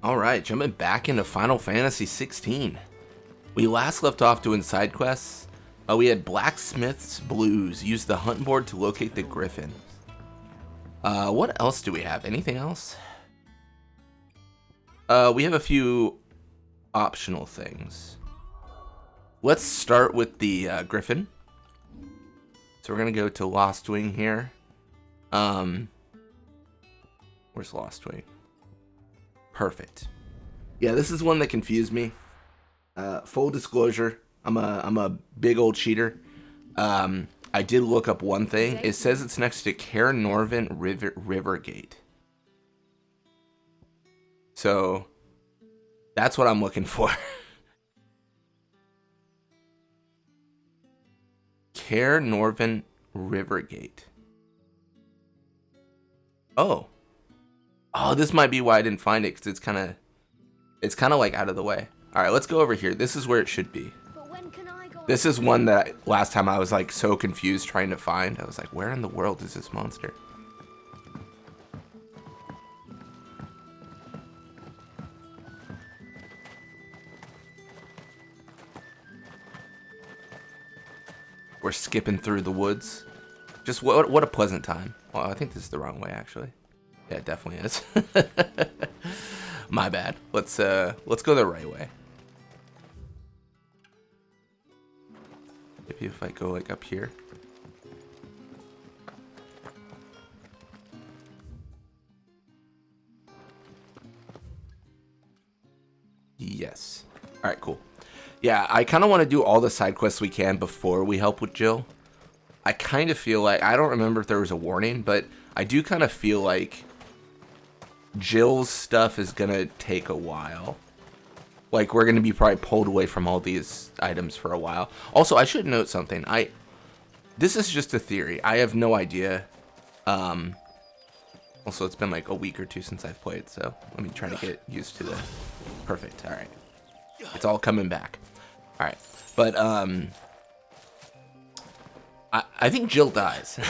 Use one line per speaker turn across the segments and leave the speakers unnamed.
Alright, jumping back into Final Fantasy 16. We last left off doing side quests. We had Blacksmith's Blues. Use the hunt board to locate the griffin. What else do we have? Anything else? We have a few optional things. Let's start with the griffin. So we're going to go to Lost Wing here. Where's Lost Wing? Perfect. Yeah, this is one that confused me. Full disclosure, I'm a big old cheater. I did look up one thing. It says it's next to Cairnorvin Rivergate. So that's what I'm looking for. Cairnorvin Rivergate. Oh, this might be why I didn't find it, because it's kind of like out of the way. All right, let's go over here. This is where it should be. This is one that last time I was like so confused trying to find. I was like, where in the world is this monster? We're skipping through the woods. Just what a pleasant time. Well, I think this is the wrong way, actually. Yeah, it definitely is. My bad. Let's go the right way. Maybe if I go like up here. Yes. All right, cool. Yeah, I kind of want to do all the side quests we can before we help with Jill. I kind of feel like, I don't remember if there was a warning, but I do kind of feel like Jill's stuff is going to take a while. Like, we're going to be probably pulled away from all these items for a while. Also, I should note something. This is just a theory. I have no idea. Also, it's been like a week or two since I've played, so let me try to get used to the... Perfect. All right. It's all coming back. All right. But, I think Jill dies.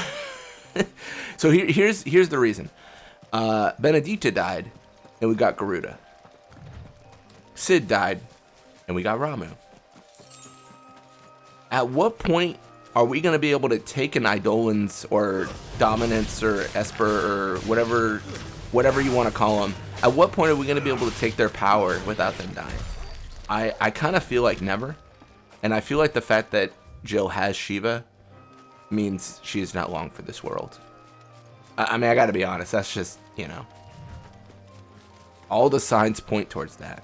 So here's the reason. Benedetta died, and we got Garuda. Sid died, and we got Ramu. At what point are we going to be able to take an Eidolon's or Dominance or Esper or whatever you want to call them? At what point are we going to be able to take their power without them dying? I kind of feel like never. And I feel like the fact that Jill has Shiva means she is not long for this world. I mean, I got to be honest. That's just, all the signs point towards that.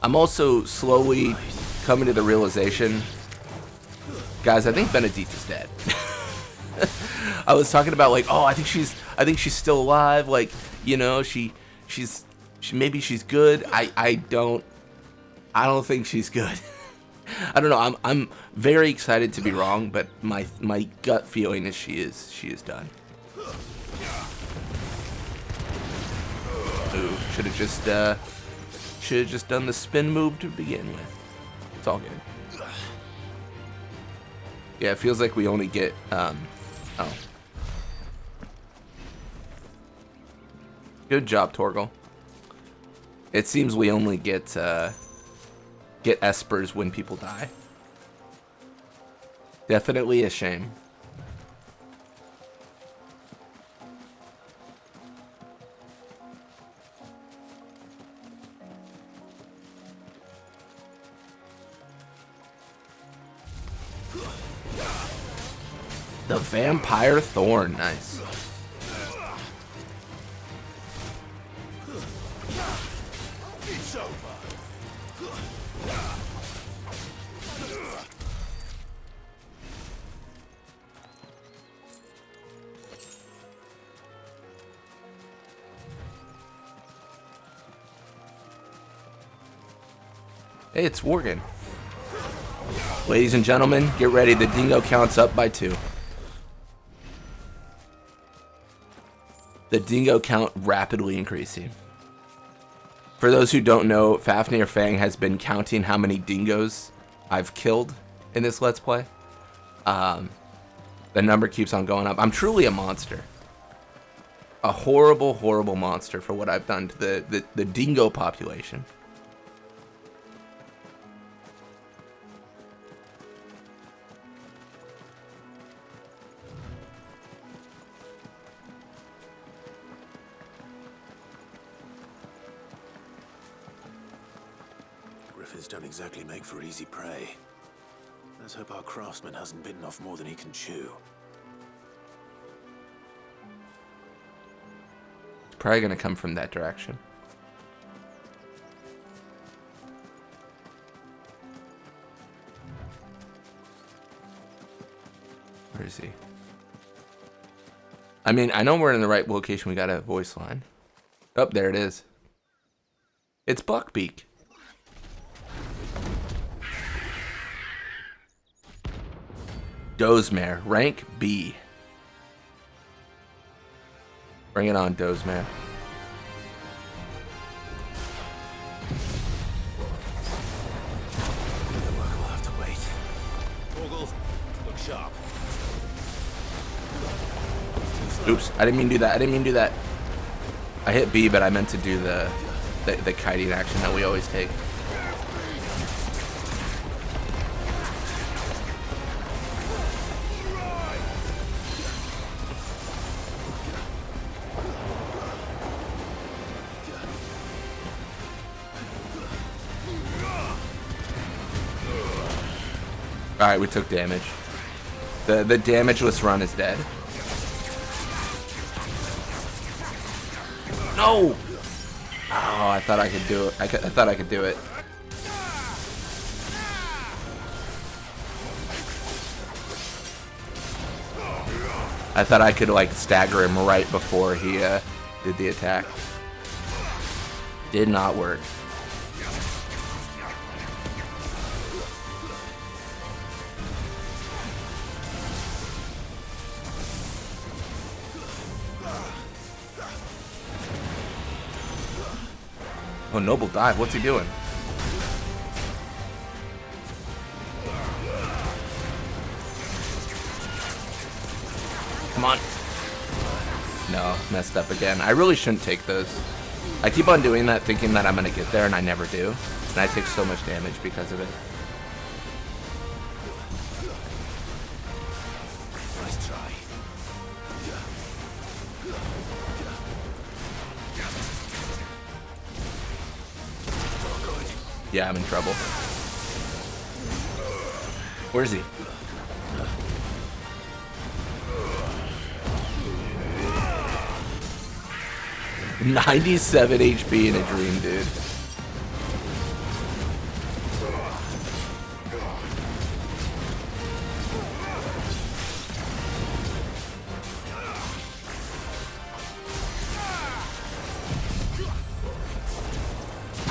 I'm also slowly coming to the realization, guys, I think Benedetta's dead. I was talking about like, oh, I think she's still alive. Like, maybe she's good. I don't think she's good. I don't know. I'm very excited to be wrong, but my gut feeling is she is done. Ooh, should have just done the spin move to begin with. It's all good. Yeah, it feels like we only get oh. Good job, Torgal. It seems we only get Espers when people die. Definitely a shame. The Vampire Thorn, nice. Hey, it's Worgen. Ladies and gentlemen, get ready. The dingo count's up by 2. The dingo count rapidly increasing. For those who don't know, Fafnir Fang has been counting how many dingoes I've killed in this Let's Play. The number keeps on going up. I'm truly a monster. a horrible, horrible monster for what I've done to the dingo population.
Griffins don't exactly make for easy prey. Let's hope our craftsman hasn't bitten off more than he can chew.
It's probably gonna come from that direction. Where is he? I mean, I know we're in the right location. We got a voice line. Oh, there it is. It's Buckbeak. Dozemare, rank B. Bring it on, Dozemare.
The work will have to wait. Torgal, look sharp.
Oops, I didn't mean to do that. I didn't mean to do that. I hit B, but I meant to do the kiting action that we always take. Alright, we took damage. The damageless run is dead. No! Oh, I thought I could do it. I thought I could do it. I thought I could, like, stagger him right before he did the attack. Did not work. Oh, Noble dive. What's he doing? Come on. No, messed up again. I really shouldn't take those. I keep on doing that thinking that I'm going to get there, and I never do. And I take so much damage because of it.
Nice try.
Yeah, I'm in trouble. Where is he? $97 HP in a dream, dude.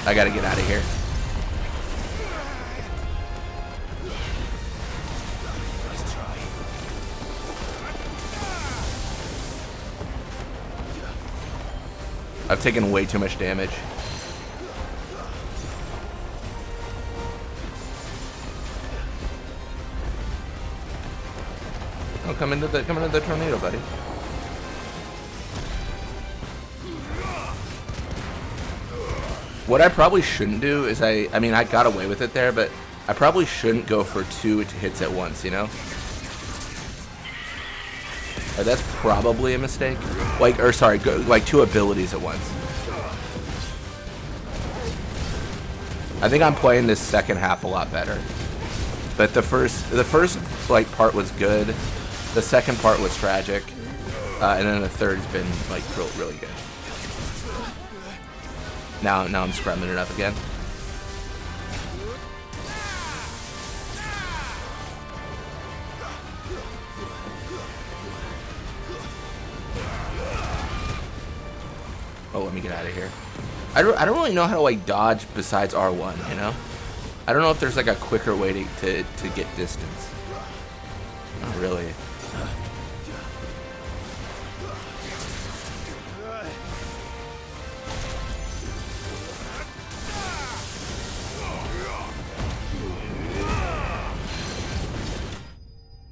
I gotta get out of here. I've taken way too much damage. Oh, come into the tornado, buddy. What I probably shouldn't do is I mean I got away with it there, but I probably shouldn't go for 2 hits at once, you know? That's probably a mistake. Like, or sorry, like 2 abilities at once. I think I'm playing this second half a lot better. But the first like part was good. The second part was tragic, and then the third's been like really good. Now I'm scrumming it up again. Oh, let me get out of here. I don't really know how to like dodge besides R1, you know? I don't know if there's like a quicker way to get distance. Not really.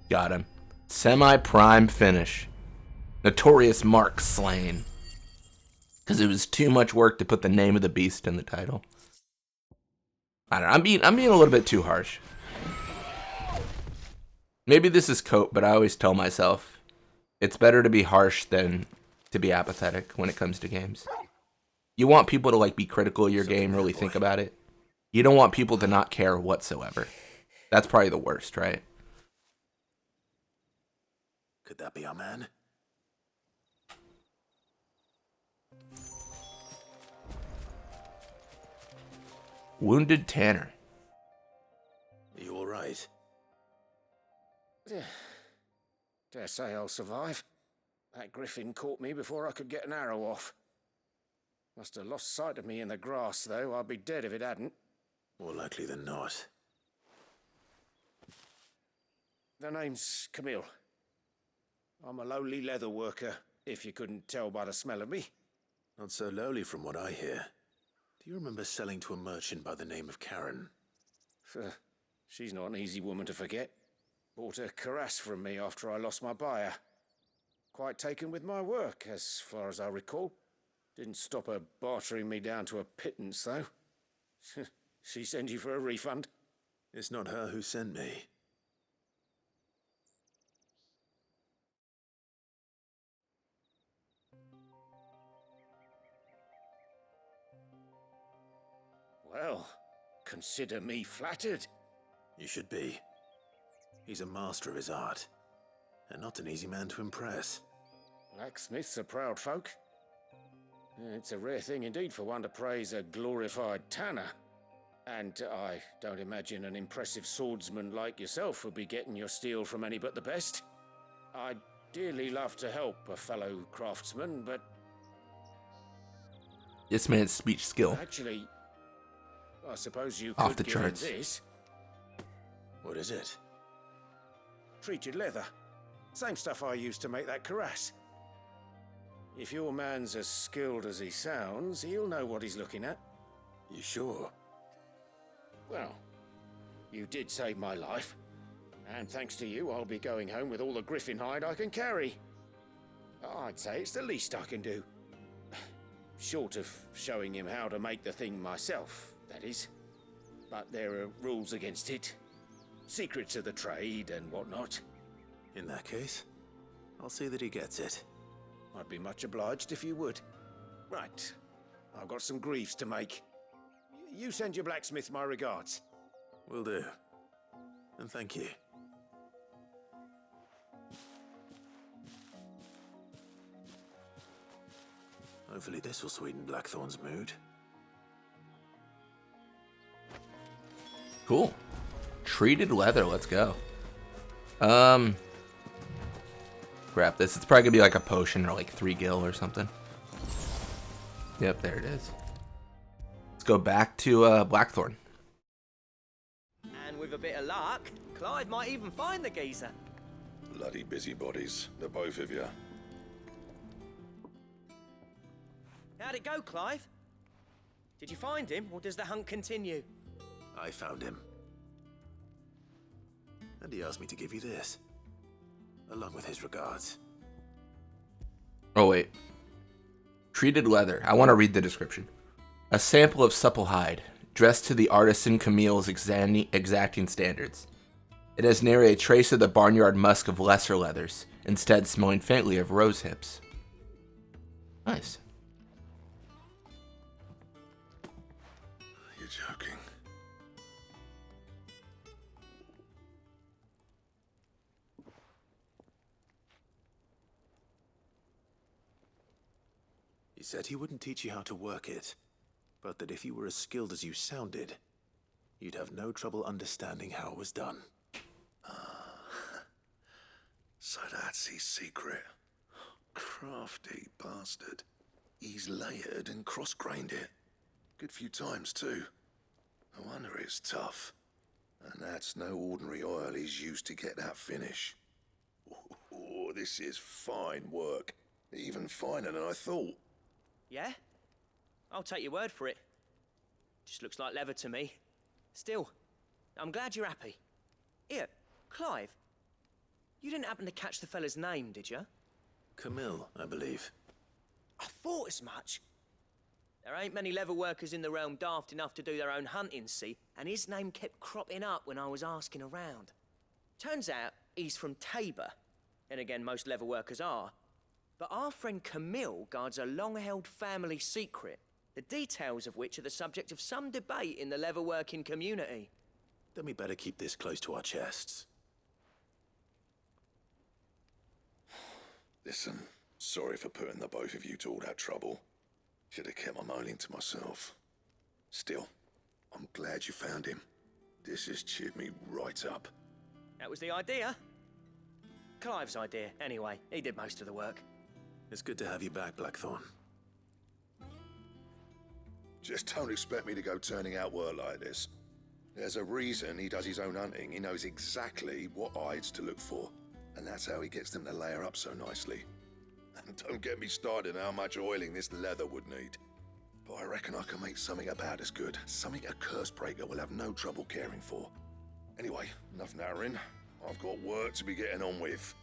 Got him. Semi-prime finish. Notorious Mark slain. Because it was too much work to put the name of the beast in the title. I don't know. I'm being a little bit too harsh. Maybe this is cope, but I always tell myself it's better to be harsh than to be apathetic when it comes to games. You want people to like be critical of your game, really think about it. You don't want people to not care whatsoever. That's probably the worst, right?
Could that be our man?
Wounded Tanner.
Are you all right?
Dare say I'll survive. That griffin caught me before I could get an arrow off. Must have lost sight of me in the grass, though. I'd be dead if it hadn't.
More likely than not.
The name's Camille. I'm a lowly leather worker, if you couldn't tell by the smell of me.
Not so lowly from what I hear. Do you remember selling to a merchant by the name of Karen?
She's not an easy woman to forget. Bought a cuirass from me after I lost my buyer. Quite taken with my work, as far as I recall. Didn't stop her bartering me down to a pittance, though. She sent you for a refund?
It's not her who sent me.
Well, consider me flattered.
You should be. He's a master of his art, and not an easy man to impress.
Blacksmiths are proud folk. It's a rare thing indeed for one to praise a glorified tanner. And I don't imagine an impressive swordsman like yourself would be getting your steel from any but the best. I'd dearly love to help a fellow craftsman, but...
This man's speech skill.
Actually, I suppose you
Off
could
the
give him
charts.
this.
What is it?
Treated leather. Same stuff I used to make that cuirass. If your man's as skilled as he sounds, he'll know what he's looking at.
You sure?
Well, you did save my life. And thanks to you, I'll be going home with all the griffin hide I can carry. I'd say it's the least I can do. Short of showing him how to make the thing myself, that is. But there are rules against it. Secrets of the trade and whatnot.
In that case, I'll see that he gets it.
I'd be much obliged if you would. Right. I've got some greaves to make. You send your blacksmith my regards.
Will do. And thank you. Hopefully this will sweeten Blackthorn's mood.
Cool. Treated leather, let's go. Crap, this, it's probably gonna be like a potion or like 3 gil or something. Yep, there it is. Let's go back to Blackthorn.
And with a bit of luck, Clive might even find the geezer.
Bloody busybodies, the both of you.
How'd it go, Clive? Did you find him, or does the hunt continue?
I found him. And he asked me to give you this. Along with his regards.
Oh, wait. Treated leather. I want to read the description. A sample of supple hide, dressed to the artisan Camille's exacting standards. It has nary a trace of the barnyard musk of lesser leathers, instead smelling faintly of rose hips. Nice.
You're joking.
He said he wouldn't teach you how to work it, but that if you were as skilled as you sounded, you'd have no trouble understanding how it was done.
So that's his secret. Crafty bastard. He's layered and cross-grained it. Good few times, too. No wonder it's tough. And that's no ordinary oil he's used to get that finish. Oh, this is fine work. Even finer than I thought.
Yeah? I'll take your word for it. Just looks like leather to me. Still, I'm glad you're happy. Here, Clive. You didn't happen to catch the fella's name, did you?
Camille, I believe.
I thought as much. There ain't many leather workers in the realm daft enough to do their own hunting, see, and his name kept cropping up when I was asking around. Turns out he's from Tabor. Then again, most leather workers are. But our friend Camille guards a long-held family secret, the details of which are the subject of some debate in the leather-working community.
Then we better keep this close to our chests.
Listen, sorry for putting the both of you to all that trouble. Should have kept my moaning to myself. Still, I'm glad you found him. This has cheered me right up.
That was the idea. Clive's idea, anyway. He did most of the work.
It's good to have you back, Blackthorn.
Just don't expect me to go turning out work like this. There's a reason he does his own hunting. He knows exactly what hides to look for. And that's how he gets them to layer up so nicely. And don't get me started on how much oiling this leather would need. But I reckon I can make something about as good. Something a Cursebreaker will have no trouble caring for. Anyway, enough nattering. I've got work to be getting on with.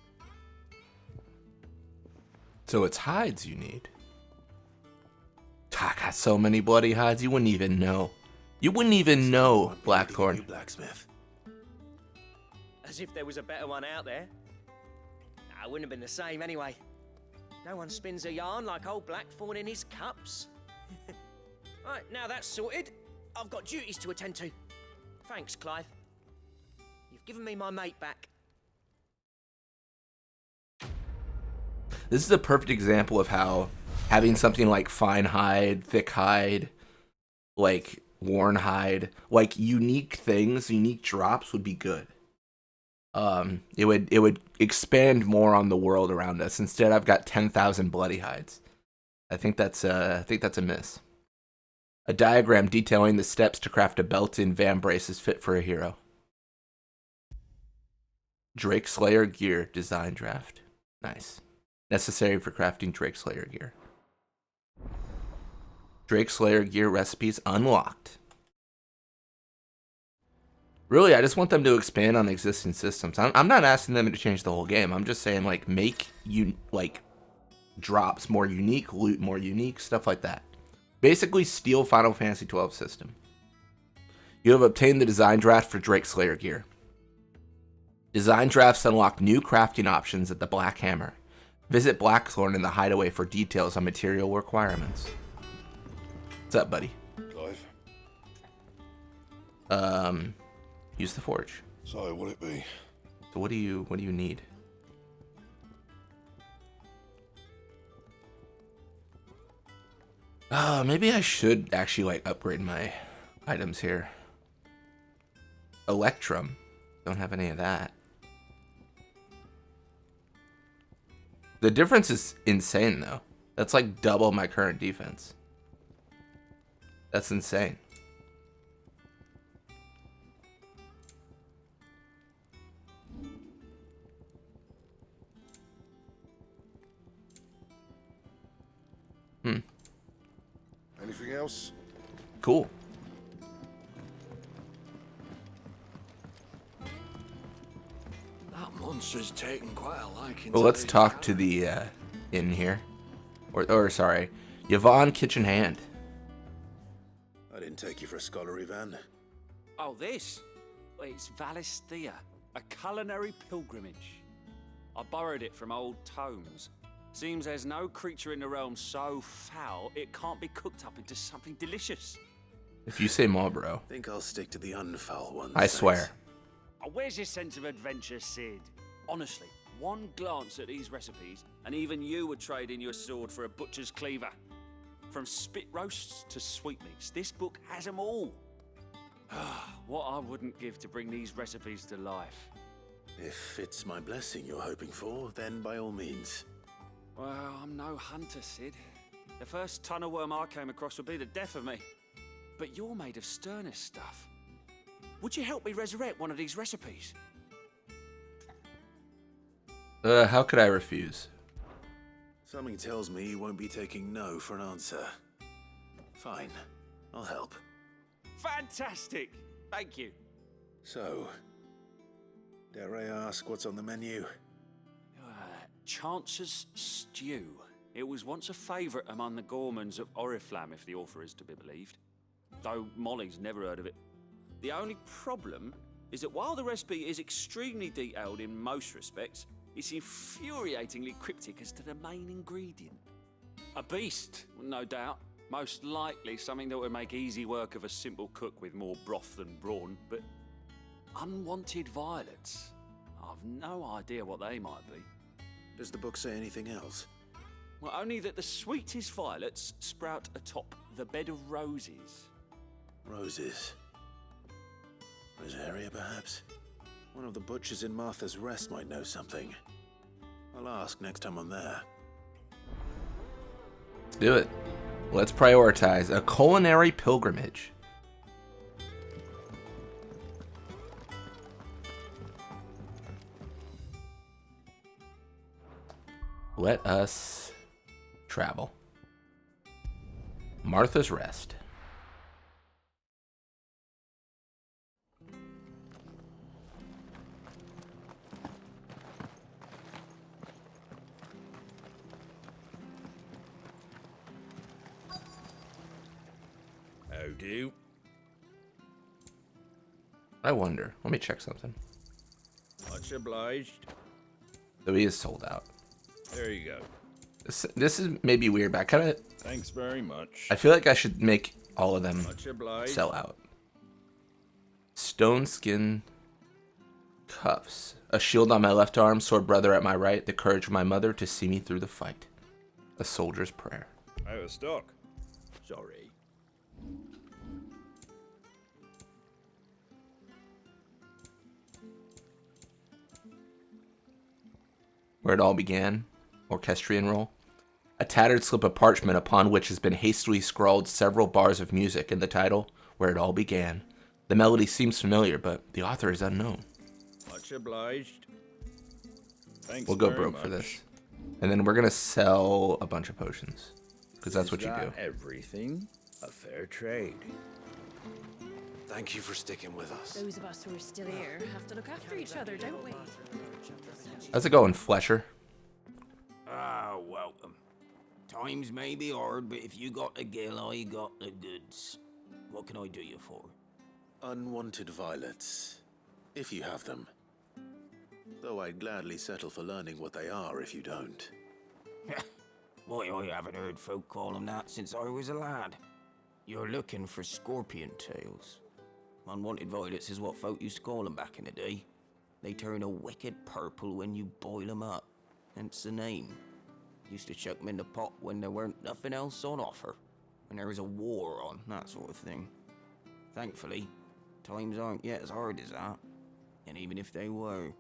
So it's hides you need. I got so many bloody hides you wouldn't even know. You wouldn't even know, Blackthorn.
You blacksmith.
As if there was a better one out there. Nah, it wouldn't have been the same anyway. No one spins a yarn like old Blackthorn in his cups. Right, now that's sorted. I've got duties to attend to. Thanks, Clive. You've given me my mate back.
This is a perfect example of how having something like fine hide, thick hide, like worn hide, like unique things, unique drops would be good. It would expand more on the world around us. Instead, I've got 10,000 bloody hides. I think that's a miss. A diagram detailing the steps to craft a built-in van brace is fit for a hero. Drake Slayer gear design draft. Nice. Necessary for crafting Drake Slayer gear. Drake Slayer gear recipes unlocked. Really, I just want them to expand on existing systems. I'm not asking them to change the whole game. I'm just saying, like, make you like drops more unique, loot more unique, stuff like that. Basically, steal Final Fantasy XII system. You have obtained the design draft for Drake Slayer gear. Design drafts unlock new crafting options at the Black Hammer. Visit Blackthorn in the Hideaway for details on material requirements. What's up, buddy?
Clive?
Use the forge.
So, what'd it be?
So what do you need? Maybe I should actually like upgrade my items here. Electrum. Don't have any of that. The difference is insane though. That's like double my current defense. That's insane.
Anything else?
Cool.
That monster's taken quite a liking.
Well, let's talk to the inn here. Or sorry, Yvonne Kitchen Hand.
I didn't take you for a scholarly van.
Oh, this? Well, it's Valisthea, a culinary pilgrimage. I borrowed it from old tomes. Seems there's no creature in the realm so foul it can't be cooked up into something delicious.
If you say more, bro.
Think I'll stick to the unfoul ones.
I swear.
Oh, where's your sense of adventure, Sid? Honestly, one glance at these recipes, and even you would trade in your sword for a butcher's cleaver. From spit roasts to sweetmeats, this book has them all. What I wouldn't give to bring these recipes to life.
If it's my blessing you're hoping for, then by all means.
Well, I'm no hunter, Sid. The first tunnel worm I came across would be the death of me. But you're made of sterner stuff. Would you help me resurrect one of these recipes?
How could I refuse?
Something tells me you won't be taking no for an answer. Fine, I'll help.
Fantastic! Thank you.
So, dare I ask what's on the menu?
Chance's Stew. It was once a favourite among the gourmands of Oriflamme, if the author is to be believed. Though Molly's never heard of it. The only problem is that while the recipe is extremely detailed in most respects, it's infuriatingly cryptic as to the main ingredient. A beast, no doubt. Most likely something that would make easy work of a simple cook with more broth than brawn, but unwanted violets. I've no idea what they might be.
Does the book say anything else?
Well, only that the sweetest violets sprout atop the bed of roses.
Roses. Rosaria, perhaps? One of the butchers in Martha's Rest might know something. I'll ask next time I'm there.
Let's do it. Let's prioritize a culinary pilgrimage. Let us travel. Martha's Rest.
How do?
I wonder. Let me check something.
Much obliged.
So he is sold out.
There you go.
This is maybe weird, but
Thanks very much.
I feel like I should make all of them
Much obliged.
sell out. Stone skin cuffs. A shield on my left arm, sword brother at my right, the courage of my mother to see me through the fight. A soldier's prayer.
Out of stock. Sorry.
Where it all began. Orchestrion roll. A tattered slip of parchment upon which has been hastily scrawled several bars of music in the title, Where It All Began. The melody seems familiar, but the author is unknown.
Much obliged. Thanks
We'll go
very
broke
much.
for this. And then we're going to sell a bunch of potions. Because that's what you do.
Everything a fair trade.
Thank you for sticking with us.
Those of us who are still here have to look after each other, don't we?
How's it going, Flesher?
Ah, welcome. Times may be hard, but if you got the gill, I got the goods. What can I do you for?
Unwanted violets, if you have them. Though I'd gladly settle for learning what they are if you don't.
Why, I haven't heard folk call them that since I was a lad. You're looking for scorpion tails. Unwanted violets is what folk used to call them back in the day. They turn a wicked purple when you boil them up. Hence the name. Used to chuck them in the pot when there weren't nothing else on offer. When there was a war on, that sort of thing. Thankfully, times aren't yet as hard as that. And even if they were,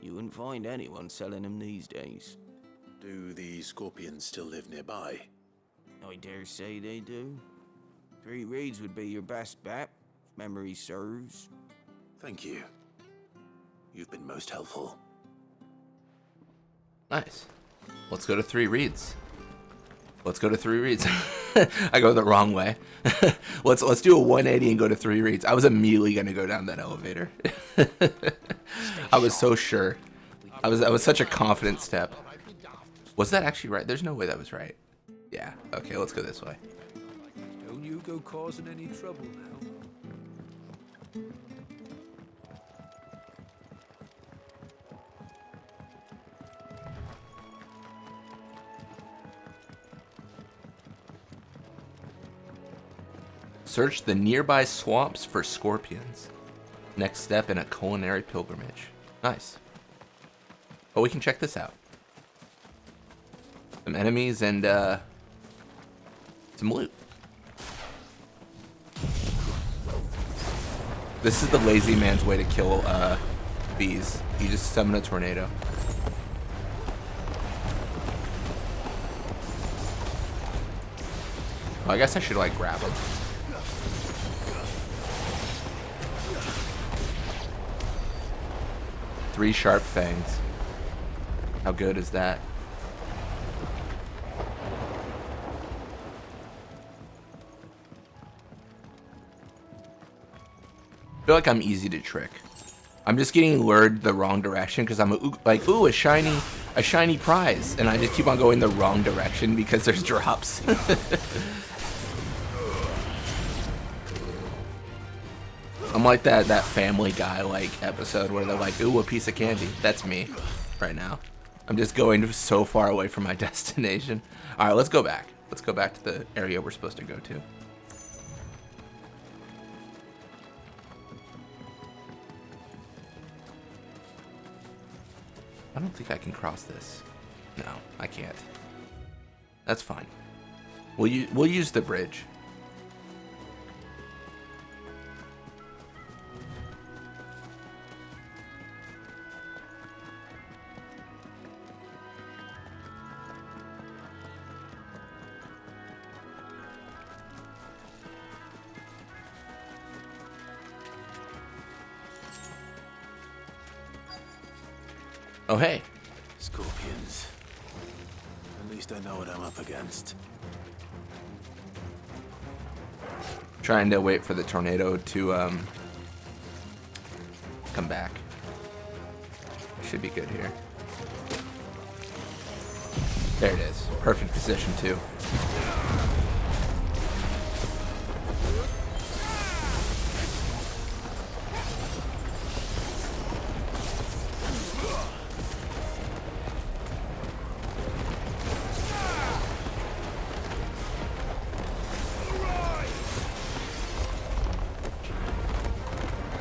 you wouldn't find anyone selling them these days.
Do the scorpions still live nearby?
I dare say they do. 3 reeds would be your best bet, if memory serves.
Thank you. You've been most helpful.
Nice. Let's go to 3 reads. Let's go to 3 reads. I go the wrong way. let's do a 180 and go to 3 reads. I was immediately gonna go down that elevator. I was so sure. I was such a confident step. Was that actually right? There's no way that was right. Yeah. Okay, let's go this way.
Don't you go causing any trouble now.
Search the nearby swamps for scorpions. Next step in a culinary pilgrimage. Nice. Oh, we can check this out. Some enemies and some loot. This is the lazy man's way to kill bees. You just summon a tornado. Oh, I guess I should like grab him. Three sharp fangs. How good is that? I feel like I'm easy to trick. I'm just getting lured the wrong direction because I'm like, ooh, a shiny. a shiny prize, and I just keep on going the wrong direction because there's drops. I'm like that Family Guy like episode where they're like, ooh, a piece of candy. That's me right now. I'm just going so far away from my destination. All right, let's go back. Let's go back to the area we're supposed to go to. I don't think I can cross this. No, I can't. That's fine. We'll use the bridge. Oh, hey.
Scorpions. At least I know what I'm up against.
Trying to wait for the tornado to come back. Should be good here. There it is. Perfect position too.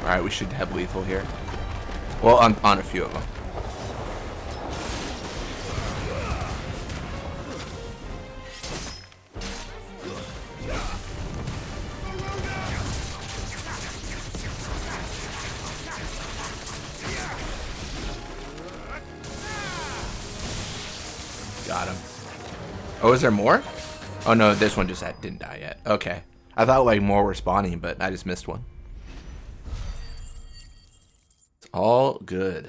Alright, we should have lethal here. Well, on a few of them. Got him. Oh, is there more? Oh no, this one just didn't die yet. Okay. I thought like more were spawning, but I just missed one. All good.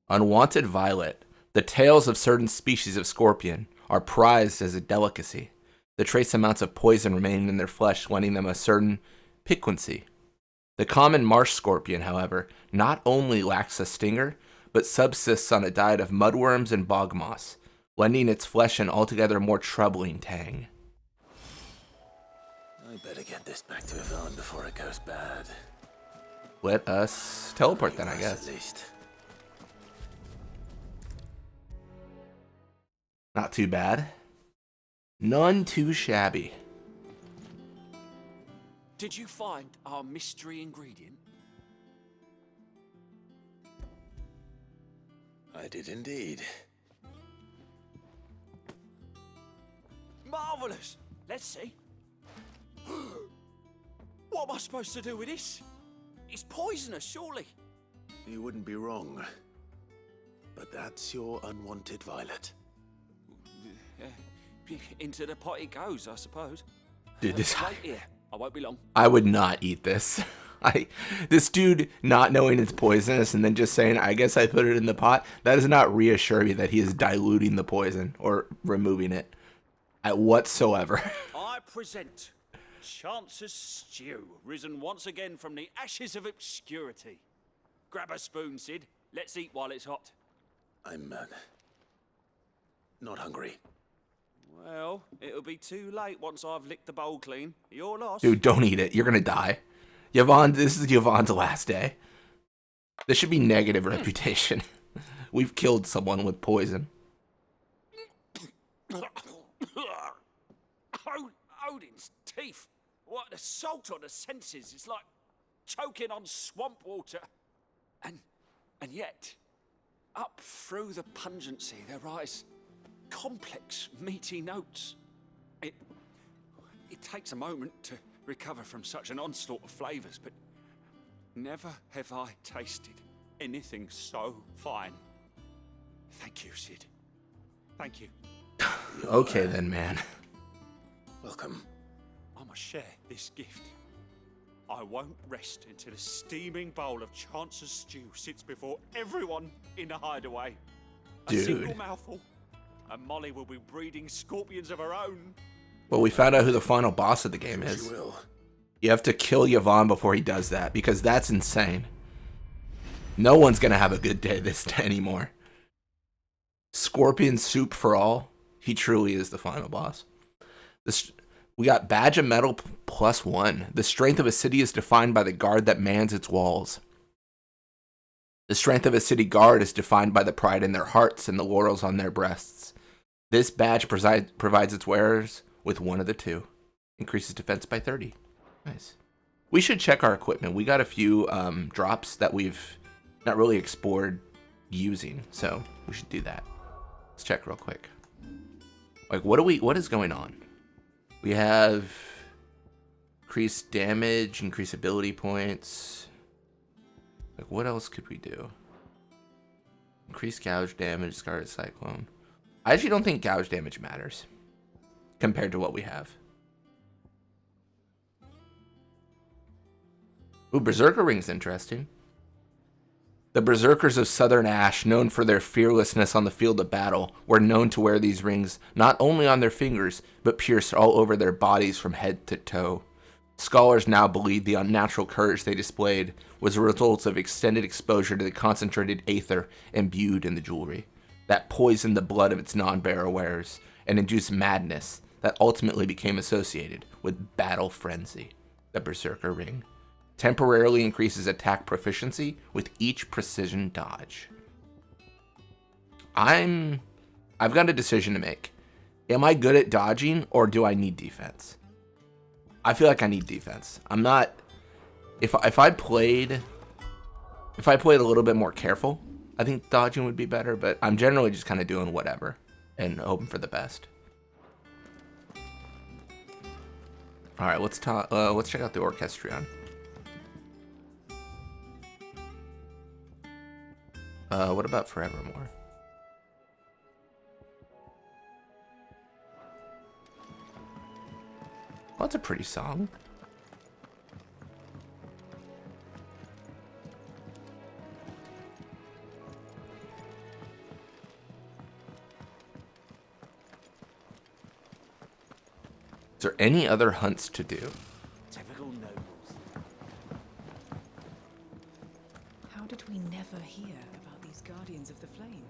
Unwanted violet. The tails of certain species of scorpion are prized as a delicacy. The trace amounts of poison remain in their flesh, lending them a certain piquancy. The common marsh scorpion, however, not only lacks a stinger, but subsists on a diet of mudworms and bog moss, lending its flesh an altogether more troubling tang.
I better get this back to Yvonne before it goes bad.
Let us teleport then, I guess.
At least.
Not too bad. None too shabby.
Did you find our mystery ingredient?
I did indeed.
Marvelous! Let's see. What am I supposed to do with this? It's poisonous, surely.
You wouldn't be wrong. But that's your unwanted violet.
Into the pot it goes, I suppose.
Dude, this
Wait here. I won't be long.
I would not eat this. This dude not knowing it's poisonous and then just saying, I guess I put it in the pot, that does not reassure me that he is diluting the poison or removing it whatsoever.
I present Chance's stew, risen once again from the ashes of obscurity. Grab a spoon, Sid. Let's eat while it's hot.
I'm not hungry.
Well, it'll be too late once I've licked the bowl clean. You're lost.
Dude, don't eat it. You're gonna die. Yvonne, this is Yvonne's last day. This should be negative reputation. We've killed someone with poison.
Odin's teeth. What an assault on the senses. It's like choking on swamp water. And yet, up through the pungency, there rise complex, meaty notes. It takes a moment to recover from such an onslaught of flavors, but never have I tasted anything so fine. Thank you, Sid. Thank you.
Okay then, man.
Welcome.
I must share this gift. I won't rest until a steaming bowl of Chance's stew sits before everyone in the hideaway. A
Dude.
single mouthful, and Molly will be breeding scorpions of her own.
Well, we found out who the final boss of the game
As
is.
you will.
You have to kill Yvonne before he does that, because that's insane. No one's gonna have a good day this day anymore. Scorpion soup for all. He truly is the final boss. We got badge of metal +1. The strength of a city is defined by the guard that mans its walls. The strength of a city guard is defined by the pride in their hearts and the laurels on their breasts. This badge provides its wearers with one of the two. Increases defense by 30. Nice. We should check our equipment. We got a few drops that we've not really explored using, so we should do that. Let's check real quick. Like, what is going on? We have increased damage, increased ability points. Like, what else could we do? Increased gouge damage, Scarlet Cyclone. I actually don't think gouge damage matters compared to what we have. Ooh, Berserker Ring's interesting. The Berserkers of Southern Ash, known for their fearlessness on the field of battle, were known to wear these rings not only on their fingers, but pierced all over their bodies from head to toe. Scholars now believe the unnatural courage they displayed was a result of extended exposure to the concentrated aether imbued in the jewelry, that poisoned the blood of its non-bearer wearers and induced madness that ultimately became associated with battle frenzy. The Berserker Ring temporarily increases attack proficiency with each precision dodge. I've got a decision to make. Am I good at dodging or do I need defense? I feel like I need defense. I'm not. If I played a little bit more careful, I think dodging would be better. But I'm generally just kind of doing whatever and hoping for the best. All right, let's check out the Orchestrion. What about Forevermore? Well, that's a pretty song. Is there any other hunts to do?
Typical nobles.
How did we never hear about these Guardians of the Flame?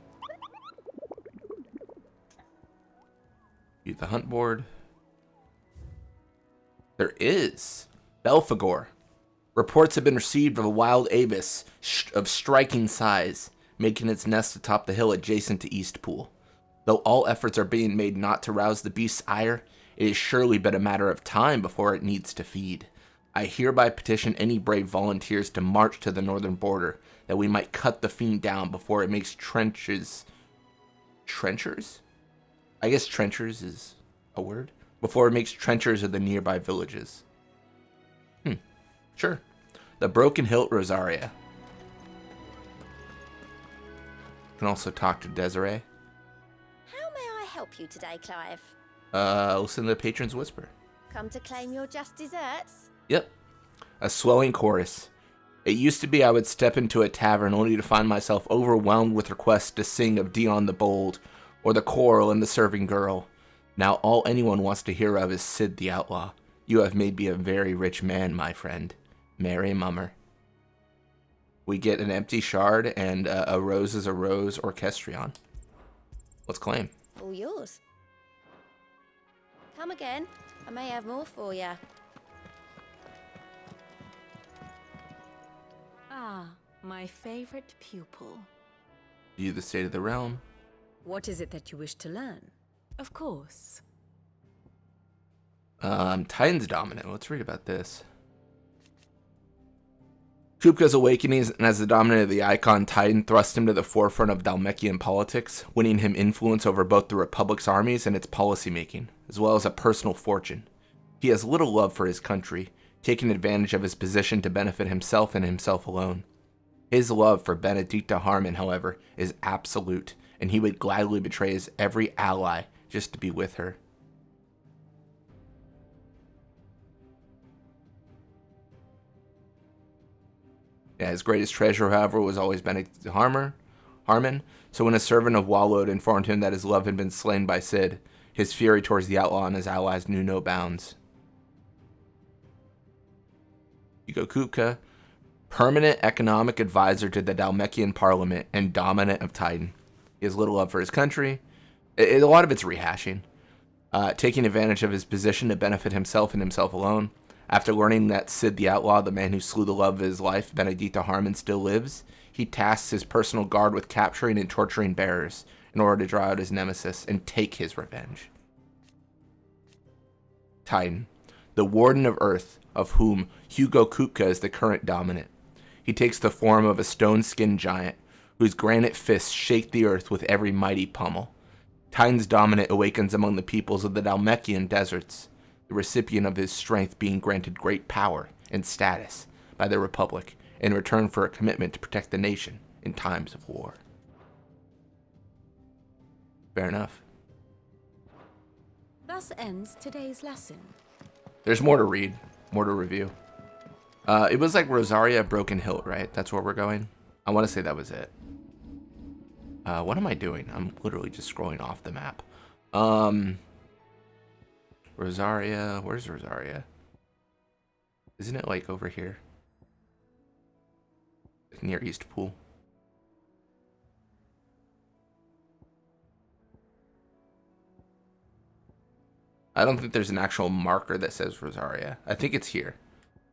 View the hunt board. There is. Belphegor. Reports have been received of a wild avis of striking size, making its nest atop the hill adjacent to Eastpool. Though all efforts are being made not to rouse the beast's ire, it is surely but a matter of time before it needs to feed. I hereby petition any brave volunteers to march to the northern border, that we might cut the fiend down before it makes trenchers? I guess trenchers is a word. Before it makes trenchers of the nearby villages. Sure. The Broken Hilt Rosaria. Can also talk to Desiree.
How may I help you today, Clive?
Listen to the Patron's Whisper.
Come to claim your just desserts?
Yep. A swelling chorus. It used to be I would step into a tavern only to find myself overwhelmed with requests to sing of Dion the Bold, or the Choral and the Serving Girl. Now all anyone wants to hear of is Sid the Outlaw. You have made me a very rich man, my friend. Merry Mummer. We get an empty shard and a rose is a rose Orchestrion. Let's claim.
All yours. Come again. I may have more for you.
Ah, my favorite pupil.
View the state of the realm.
What is it that you wish to learn? Of course.
Titan's dominant. Let's read about this. Kupka's awakening as the dominant of the Icon Titan thrust him to the forefront of Dhalmekian politics, winning him influence over both the Republic's armies and its policymaking, as well as a personal fortune. He has little love for his country, taking advantage of his position to benefit himself and himself alone. His love for Benedicta Harmon, however, is absolute, and he would gladly betray his every ally just to be with her. Yeah, his greatest treasure, however, was always Benedicta Harmon, so when a servant of Wallode informed him that his love had been slain by Sid, his fury towards the outlaw and his allies knew no bounds. Hugo Kupka, permanent economic advisor to the Dhalmekian Parliament and dominant of Titan. He has little love for his country. A lot of it's rehashing. Taking advantage of his position to benefit himself and himself alone. After learning that Sid the Outlaw, the man who slew the love of his life, Benedicta Harmon, still lives, he tasks his personal guard with capturing and torturing bearers in order to draw out his nemesis and take his revenge. Titan, the Warden of Earth, of whom Hugo Kupka is the current dominant. He takes the form of a stone-skinned giant, whose granite fists shake the earth with every mighty pummel. Titan's dominant awakens among the peoples of the Dalmekian deserts, the recipient of his strength being granted great power and status by the Republic in return for a commitment to protect the nation in times of war. Fair enough.
Thus ends today's lesson.
There's more to read, more to review. It was like Rosaria Broken Hilt, right? That's where we're going. I want to say that was it. What am I doing? I'm literally just scrolling off the map. Rosaria, where's Rosaria? Isn't it like over here? Near East Pool. I don't think there's an actual marker that says Rosaria. I think it's here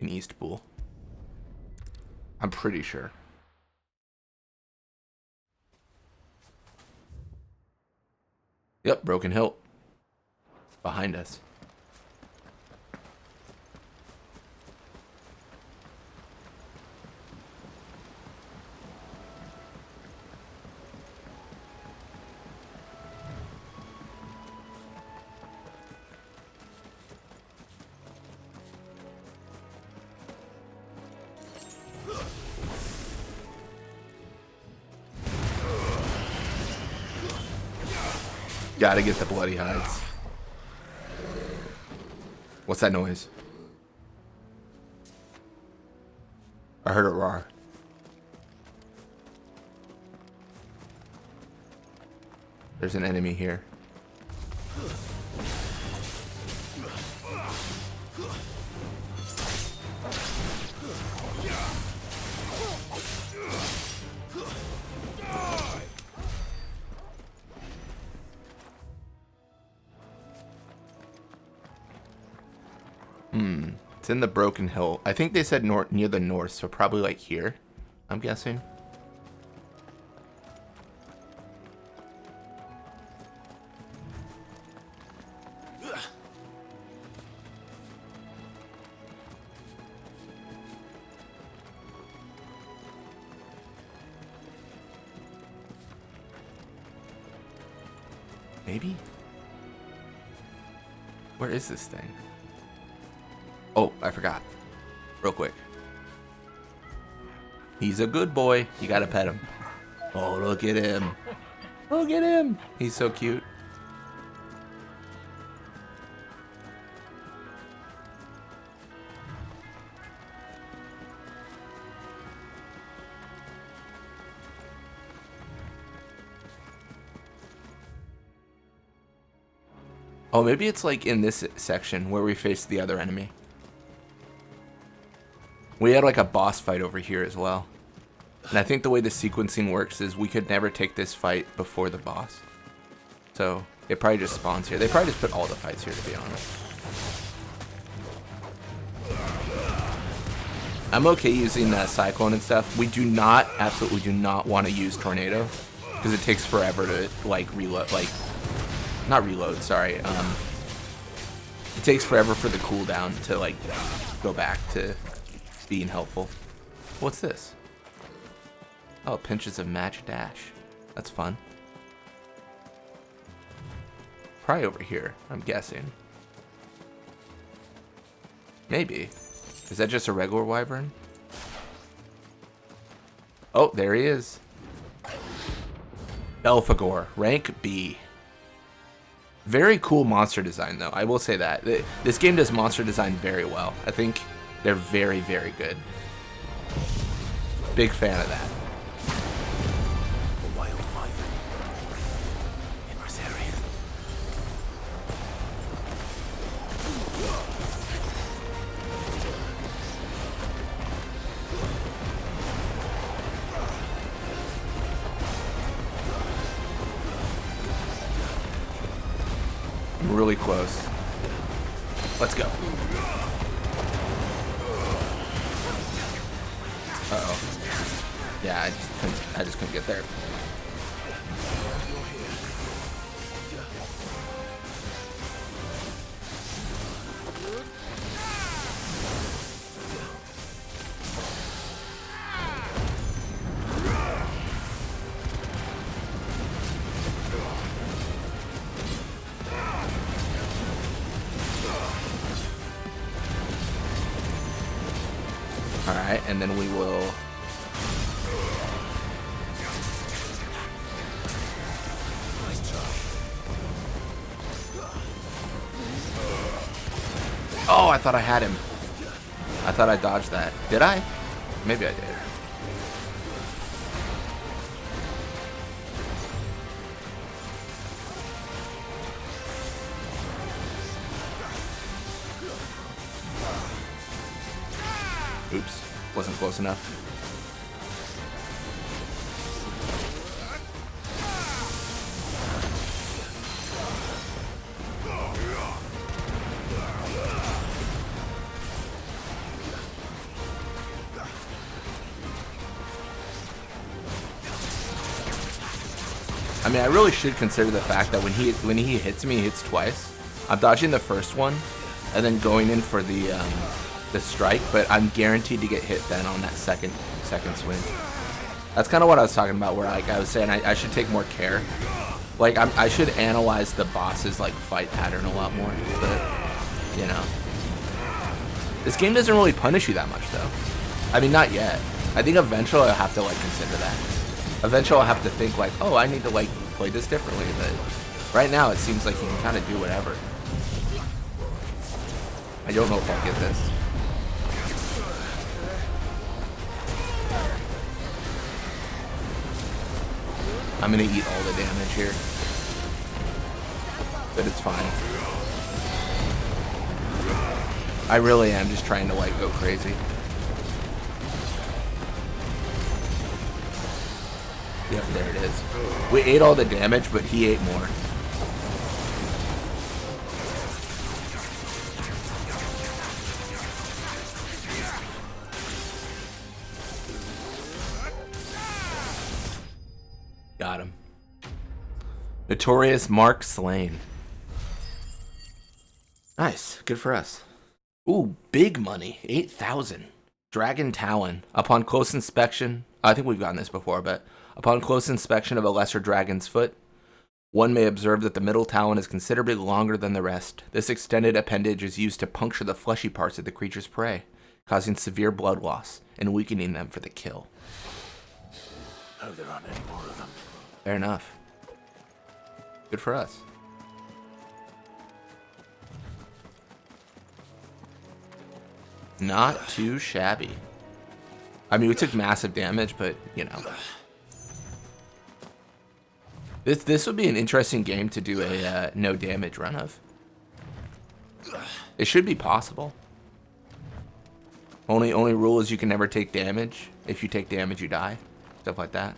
in East Pool. I'm pretty sure. Yep, Broken Hilt. Behind us. Gotta get the bloody hides. What's that noise? I heard it roar. There's an enemy here. It's in the Broken Hill. I think they said near the north, so probably like here, I'm guessing. Maybe? Where is this thing? Oh, I forgot. Real quick. He's a good boy. You gotta pet him. Oh, look at him. Look at him. He's so cute. Oh, maybe it's like in this section where we face the other enemy. We had like a boss fight over here as well. And I think the way the sequencing works is we could never take this fight before the boss. So it probably just spawns here. They probably just put all the fights here, to be honest. I'm okay using Cyclone and stuff. We do not, absolutely do not want to use Tornado. Because it takes forever to like reload, like, not reload, sorry. It takes forever for the cooldown to like go back to being helpful. What's this? Oh, pinches of match dash. That's fun. Probably over here, I'm guessing. Maybe. Is that just a regular wyvern? Oh, there he is. Belphegor, rank B. Very cool monster design, though. I will say that. This game does monster design very well. I think they're very, very good. Big fan of that.
A wild wyvern in Rosaria.
really close. Let's go. Uh-oh. Yeah, I just couldn't get there. Alright, and then we will... Oh, I thought I had him. I thought I dodged that. Did I? Maybe I did. Oops, wasn't close enough. I mean, I really should consider the fact that when he hits me, he hits twice. I'm dodging the first one, and then going in for the strike, but I'm guaranteed to get hit then on that second swing. That's kind of what I was talking about, where like I was saying I should take more care. Like I should analyze the boss's like fight pattern a lot more. But you know, this game doesn't really punish you that much though. I mean, not yet. I think eventually I'll have to like consider that. Eventually I'll have to think like, oh, I need to like play this differently. But right now it seems like you can kind of do whatever. I don't know if I'll get this. I'm gonna eat all the damage here, but it's fine. I really am just trying to like go crazy. Yep, there it is. We ate all the damage, but he ate more. Got him. Notorious Mark slain. Nice. Good for us. Ooh, big money. 8,000. Dragon Talon. Upon close inspection, I think we've gotten this before, but upon close inspection of a lesser dragon's foot, one may observe that the middle talon is considerably longer than the rest. This extended appendage is used to puncture the fleshy parts of the creature's prey, causing severe blood loss and weakening them for the kill.
Oh, there aren't any more of them.
Fair enough. Good for us. Not too shabby. I mean, we took massive damage, but, you know. This would be an interesting game to do a no damage run of. It should be possible. Only rule is you can never take damage. If you take damage, you die. Stuff like that.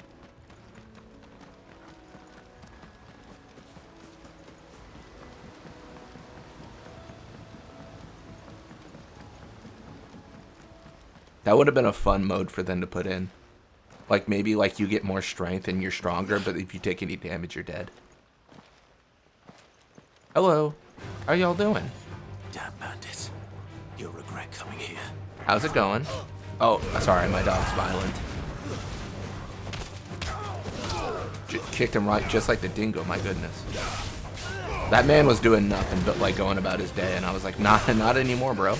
That would have been a fun mode for them to put in. Like, maybe, like, you get more strength and you're stronger, but if you take any damage, you're dead. Hello. How y'all doing?
Damn bandits. You'll regret coming here.
How's it going? Oh, sorry, my dog's violent. Kicked him right, just like the dingo, my goodness. That man was doing nothing but, like, going about his day, and I was like, not anymore, bro.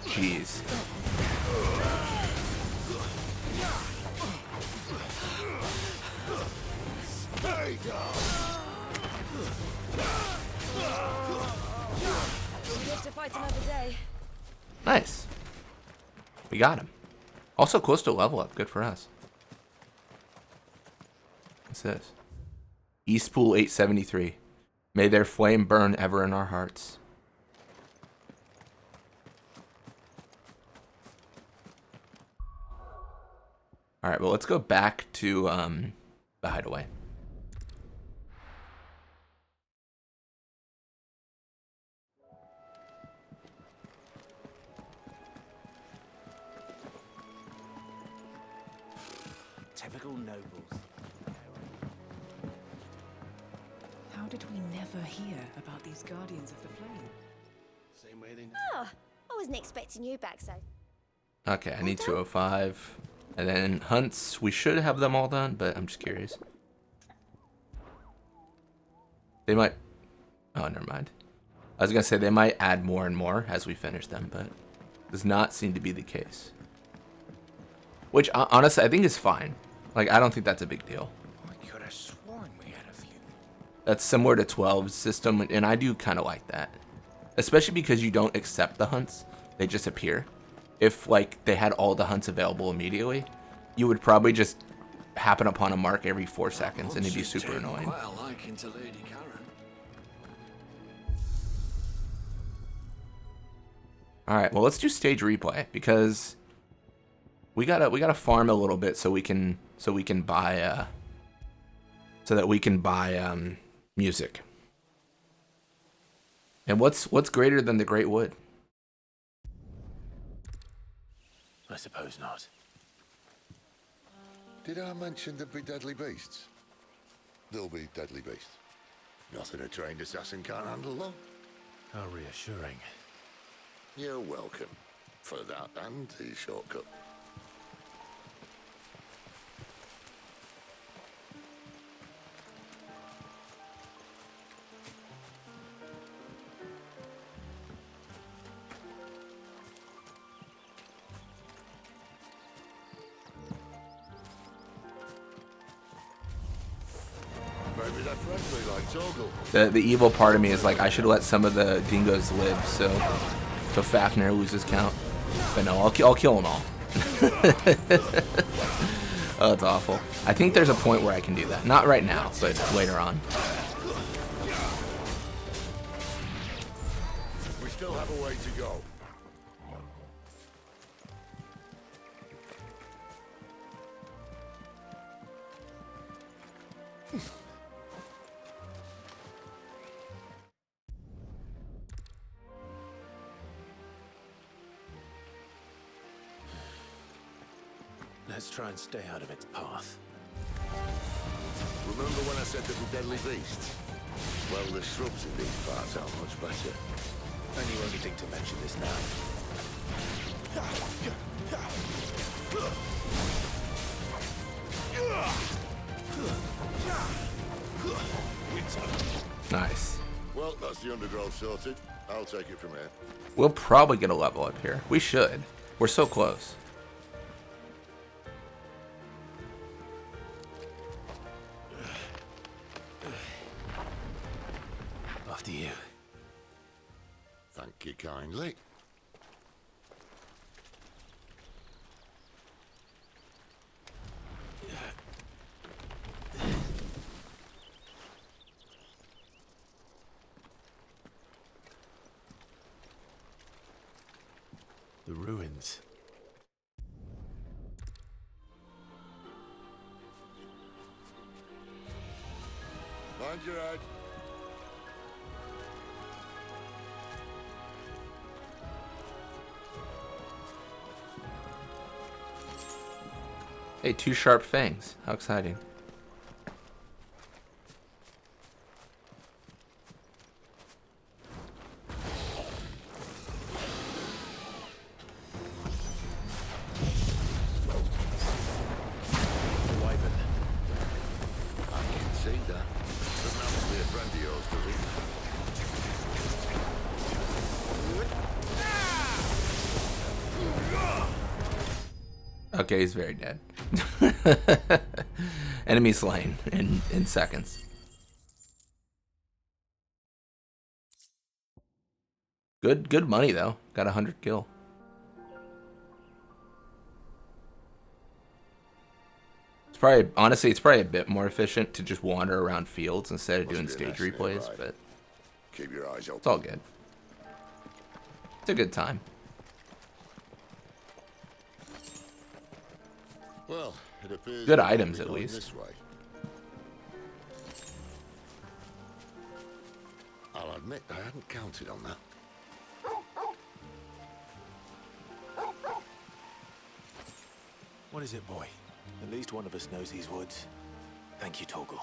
Jeez. Nice. We got him. Also close to level up. Good for us. What's this? Eastpool 873. May their flame burn ever in our hearts. Alright, well, let's go back to the hideaway.
Typical nobles.
How did we never hear about these Guardians of the Flame?
Same way they
Oh, I wasn't expecting you back so.
Okay, I need 205. And then hunts, we should have them all done, but I'm just curious. They might... Oh, never mind. I was going to say they might add more and more as we finish them, but does not seem to be the case. Which, honestly, I think is fine. Like, I don't think that's a big deal.
I could have sworn we had a few.
That's similar to 12's system, and I do kind of like that. Especially because you don't accept the hunts. They just appear. If, like, they had all the hunts available immediately, you would probably just happen upon a mark every 4 seconds, and it'd be super annoying.
Quite a liking to Lady Karen.
Alright, well, let's do stage replay, because we gotta farm a little bit so we can buy music. And what's greater than the Great Wood?
I suppose not.
Did I mention there'd be deadly beasts? There'll be deadly beasts. Nothing a trained assassin can't handle, though.
How reassuring.
You're welcome for that and the shortcut. Maybe they're friendly like Torgal.
The evil part of me is like, I should let some of the dingoes live, so Fafnir loses count. But no, I'll kill them all. Oh, that's awful. I think there's a point where I can do that. Not right now, but later on.
We still have a way to go.
Let's try and stay out of its path.
Remember when I said there'd be deadly beasts? Well, the shrubs in these parts are much better.
And you only think to mention this now.
Nice.
Well, that's the undergrowth sorted. I'll take it from here.
We'll probably get a level up here. We should. We're so close.
After you.
Thank you kindly.
The ruins.
Mind your head.
Hey, 2 sharp fangs. How exciting. Okay, he's very dead. Enemy slain in seconds. Good money though. Got 100 gil. probably, honestly, it's probably a bit more efficient to just wander around fields instead of doing
Must be a
stage
nest
replays,
nearby.
but
Keep your eyes open.
it's all good. It's a good time.
Well, it appears
Good
we might
items,
be
at
going
least.
This way. I'll admit I hadn't counted on that.
What is it, boy? At least one of us knows these woods. Thank you, Torgal.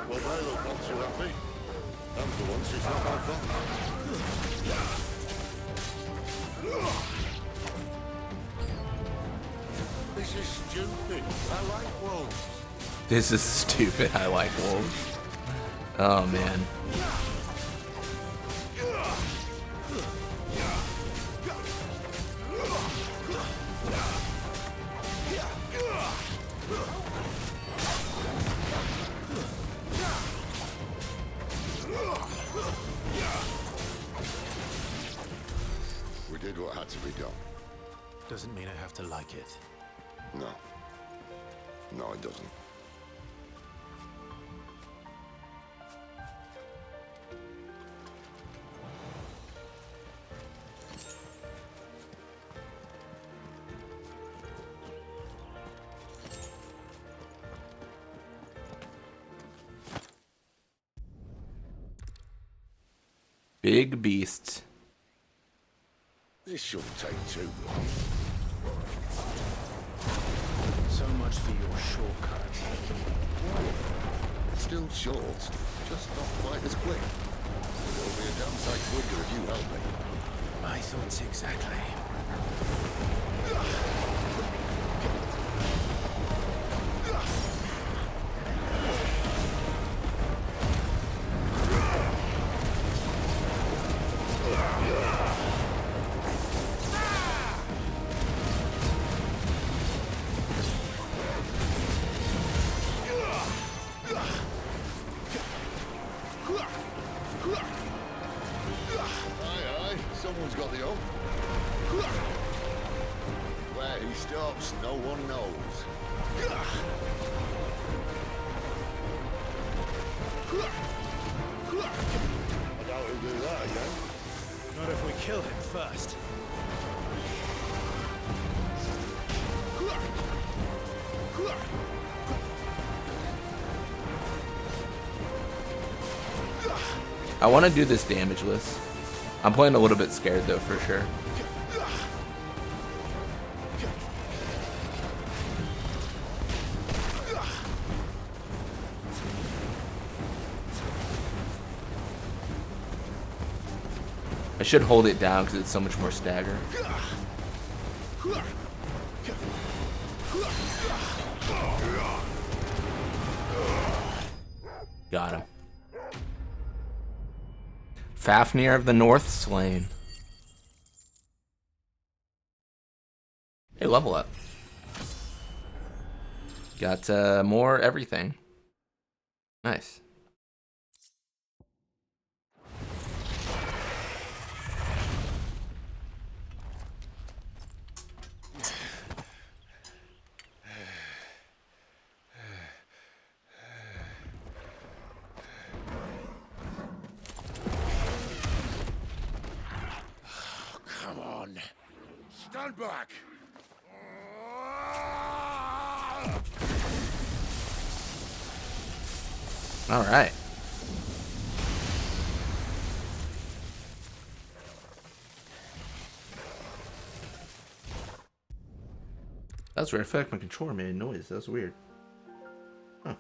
Well, they look not too happy. And for once, it's not my fault. This is stupid. I like wolves.
This is stupid. I like wolves. Oh, man.
We did what had to be done.
Doesn't mean I have to like it.
No. No, it doesn't.
Big beasts.
This shouldn't take too long.
So much for your shortcut.
Still short, just not quite as quick. It'll be a damn sight quicker if you help me.
My thoughts exactly.
Aye, aye, someone's got the hope. Where he stops, no one knows. I doubt he'll do that again.
Not if we kill him first.
I want to do this damageless. I'm playing a little bit scared though, for sure. I should hold it down because it's so much more stagger. Got him. Fafnir of the North slain. Hey, level up. Got more everything. Nice.
Come on. Stand back.
All right. That's weird. I feel like my controller made a noise. That was weird. Huh.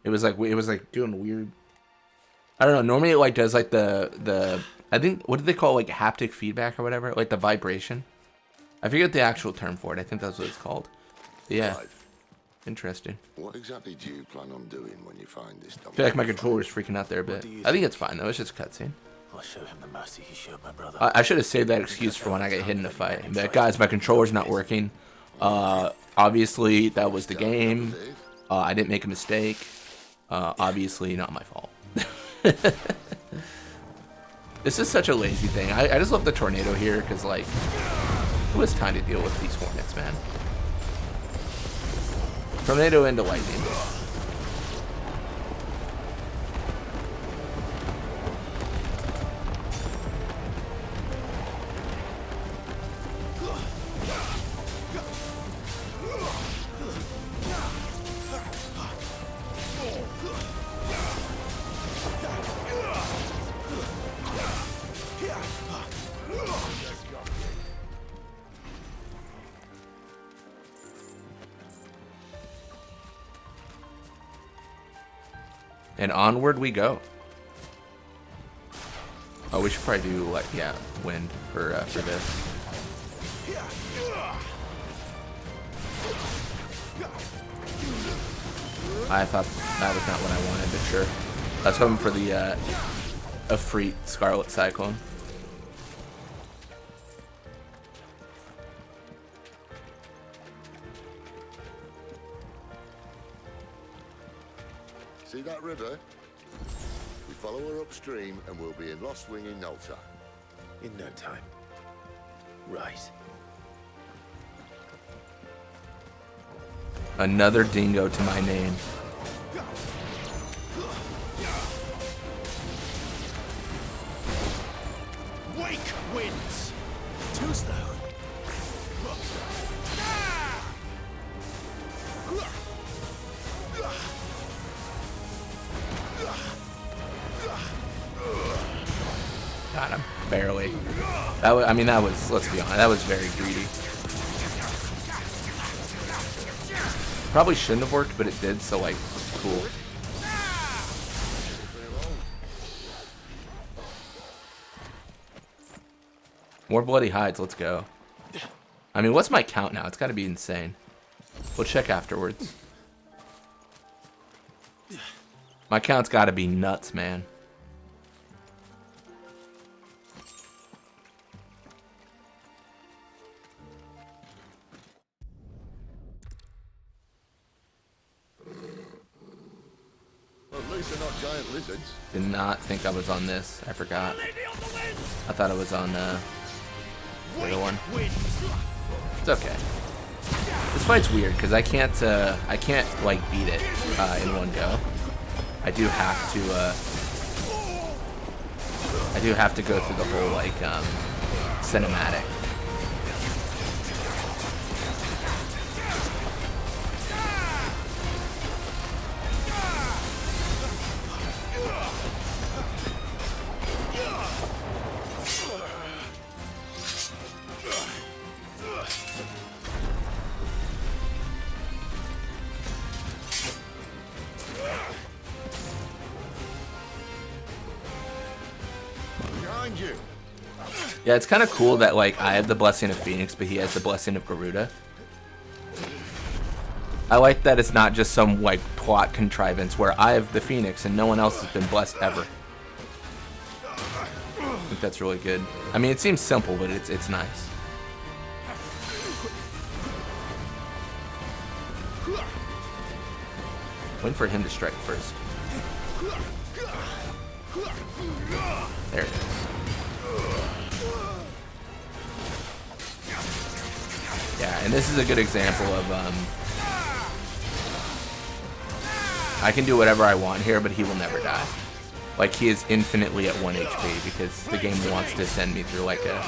It was like doing weird. I don't know. Normally it like does like the I think, what do they call it? Like haptic feedback or whatever? Like the vibration. I forget the actual term for it. I think that's what it's called. Yeah.
Clive,
Interesting.
what exactly do you plan on doing when you find this
I feel like my controller's freaking out there a bit. I think it's fine though. It's just a cutscene.
I'll show him the mercy he showed my brother.
I should have saved that excuse for when I get hit in a fight. But guys, my controller's not working. Obviously that was the game. I didn't make a mistake. Obviously not my fault. This is such a lazy thing. I just love the tornado here because, like, who has time to deal with these hornets, man? Tornado into lightning. And onward we go. Oh, we should probably do, like, yeah, wind for this. I thought that was not what I wanted, but sure. I was hoping for the Efreet Scarlet Cyclone.
See that river? We follow her upstream and we'll be in Lost Wing in no time.
In no time. Right.
Another dingo to my name.
Wake winds! Too slow.
Got him. Barely. That was, I mean, that was, let's be honest, that was very greedy. Probably shouldn't have worked, but it did, so, like, cool. More bloody hides, let's go. I mean, what's my count now? It's gotta be insane. We'll check afterwards. My count's gotta be nuts, man.
At least they're not giant lizards.
Did not think I was on this. I forgot. I thought I was on the other one. It's okay. This fight's weird because I can't like beat it in one go. I do have to go through the whole like cinematic.
Behind you.
Yeah, it's kind of cool that like I have the blessing of Phoenix, but he has the blessing of Garuda. I like that it's not just some like plot contrivance where I have the Phoenix and no one else has been blessed ever. I think that's really good. I mean, it seems simple, but it's nice. Wait for him to strike first. There it is. Yeah, and this is a good example of I can do whatever I want here, but he will never die. Like, he is infinitely at 1 HP because the game wants to send me through like a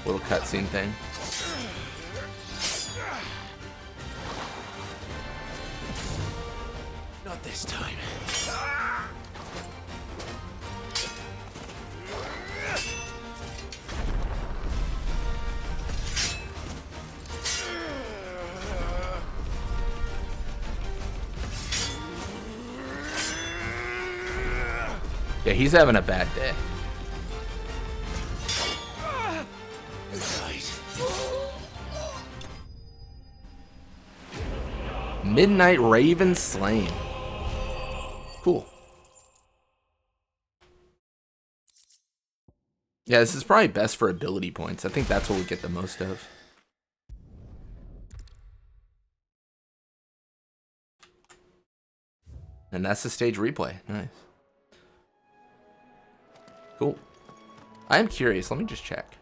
little cutscene thing.
Not this time.
Yeah, he's having a bad day. Midnight Raven slain. Cool. Yeah, this is probably best for ability points. I think that's what we get the most of. And that's the stage replay. Nice. Cool. I am curious. Let me just check.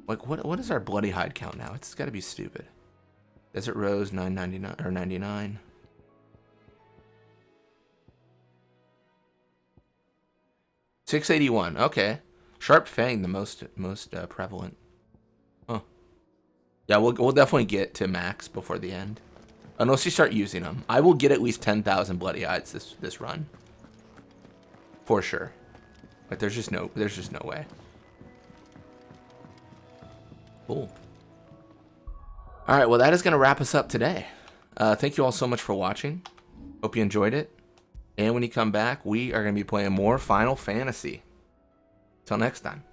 Like, what is our bloody hide count now? It's got to be stupid. Desert Rose 999 or 99. 681. Okay. Sharp Fang, the most prevalent. Huh. Yeah, we'll definitely get to max before the end. Unless you start using them. I will get at least 10,000 bloody hides this run. For sure. Like there's just no way. Cool. All right, well that is going to wrap us up today. Thank you all so much for watching. Hope you enjoyed it. And when you come back, we are going to be playing more Final Fantasy. Till next time.